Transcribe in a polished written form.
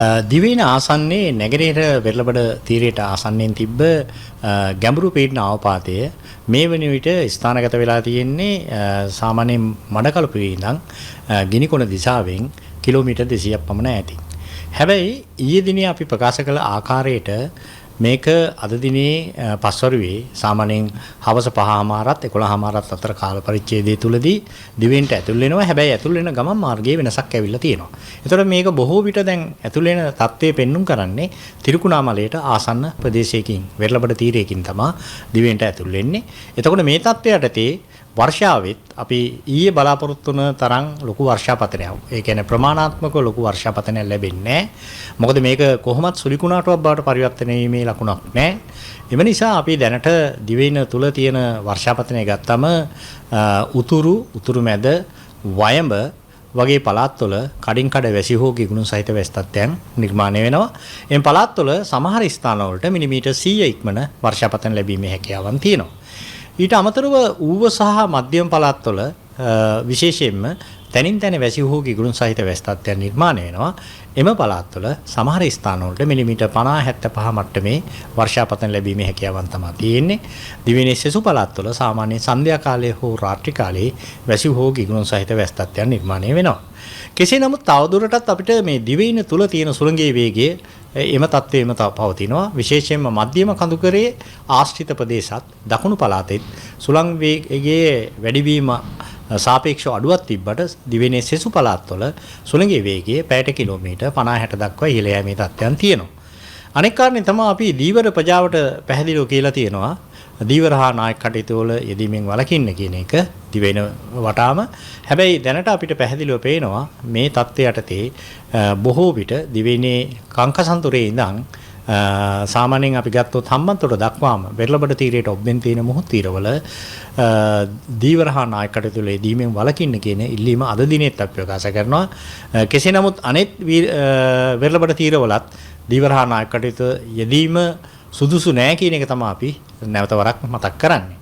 දිවයින ආසන්නයේ නැගෙනහිර වෙරළබඩ තීරයට ආසන්නයෙන් තිබ්බ ගැඹුරු පීඩන අවපාතය මේ වන විට ස්ථානගත වෙලා තියෙන්නේ සාමාන්‍යයෙන් මඩකලපුවේ ඉඳන් ගිනිකොන දිශාවෙන් කිලෝමීටර් 200ක් පමණ ඈතින්. හැබැයි ඊයේ දිනේ අපි ප්‍රකාශ කළ ආකාරයට මේක අද දිනේ පස්වරුවේ සාමාන්‍යයෙන් හවස 5:00මාරත් 11:00මාරත් අතර කාල පරිච්ඡේදය තුලදී දිවෙන්ට ඇතුල් වෙනවා. හැබැයි ඇතුල් වෙන ගමන් මාර්ගයේ වෙනසක් ඇවිල්ලා තියෙනවා. ඒතකොට මේක බොහෝ විට දැන් ඇතුල් වෙන තත්ත්වය පෙන්눔 කරන්නේ තිරිකුණාමලයට ආසන්න ප්‍රදේශයකින් වෙරළබඩ තීරයකින් තමයි දිවෙන්ට ඇතුල් වෙන්නේ. එතකොට මේ තත්ත්වය යටතේ වර්ෂාවෙත් අපි ඊයේ බලාපොරොත්තු වන තරම් ලොකු වර්ෂාපතනයක්. ඒ කියන්නේ ප්‍රමාණාත්මක ලොකු වර්ෂාපතනයක් ලැබෙන්නේ නැහැ. මොකද මේක කොහොමත් සුලිකුණාටුවක් බවට පරිවර්තනය වීමේ ලකුණක් නැහැ. එම නිසා අපි දැනට දිවයින තුල තියෙන වර්ෂාපතනය ගත්තම උතුරු මැද වයඹ වගේ පළාත්වල කඩින් කඩ වැසි හෝ ගිගුණු සහිත වැසි තත්ත්වයන් නිර්මාණය වෙනවා. එම් පළාත්වල සමහර ස්ථානවලට මිලිමීටර් 100 ඉක්මන වර්ෂාපතන ලැබීමේ හැකියාවන් තියෙනවා. ඊට අමතරව ඌව සහ මධ්‍යම පළාත්වල විශේෂයෙන්ම තනින් තන වැසි හෝ ගිගුණු සහිත වැසි තත්ත්වයන් නිර්මාණය වෙනවා. එම පළාත්වල සමහර ස්ථානවලට මිලිමීටර් 50-75 මට්ටමේ වර්ෂාපතන ලැබීමේ හැකියාවන් තමයි තියෙන්නේ. දිවයිනේ සෙසු පළාත්වල සාමාන්‍යයෙන් සන්ධ්‍යා කාලයේ හෝ රාත්‍රී කාලයේ වැසි හෝ ගිගුණු සහිත වැසි තත්ත්වයන් නිර්මාණය වෙනවා. කෙසේ නමුත් තවදුරටත් අපිට මේ දිවයින තුල තියෙන සුළඟේ වේගය එම තත්ත්වෙම පවතිනවා. විශේෂයෙන්ම මධ්‍යම කඳුකරයේ ආශ්‍රිත ප්‍රදේශත් දකුණු පළාතෙත් සුළං වේගයේ වැඩිවීම සාපේක්ෂව අඩුවක් තිබ්බට දිවයිනේ සෙසු පළාත්වල සුළඟේ වේගය පැයට කිලෝමීටර් 50-60 දක්වා ඉහළ යෑමේ තත්ත්වයන් තියෙනවා. අනෙක් කාරණේ තමයි අපි දීවර ප්‍රජාවට පැහැදිලිව කියලා තියෙනවා. දීවර හා නායක කටයුතු වල යෙදීමෙන් වළකින්න කියන එක දිවයින වටාම. හැබැයි දැනට අපිට පැහැදිලිව පේනවා මේ තත්ත්වය යටතේ බොහෝ විට දිවයිනේ කංකසන්තුරේ ඉඳන් සාමාන්‍යයෙන් අපි ගත්තොත් හම්බන්තොට දක්වාම වෙරළබඩ තීරයට ඔබ්බෙන් තියෙන මුහුත් තීරවල දීවර හා නායක කටයුතු වල යෙදීමෙන් වළකින්න කියන ඉල්ලීම අද දිනෙත් අපි ප්‍රකාශ කරනවා. කෙසේ නමුත් අනෙත් වෙරළබඩ තීරවලත් දීවර හා නායක කටයුතු යෙදීම සුදුසු නෑ කියන එක තමයි අපි නැවත වරක් මතක් කරන්නේ.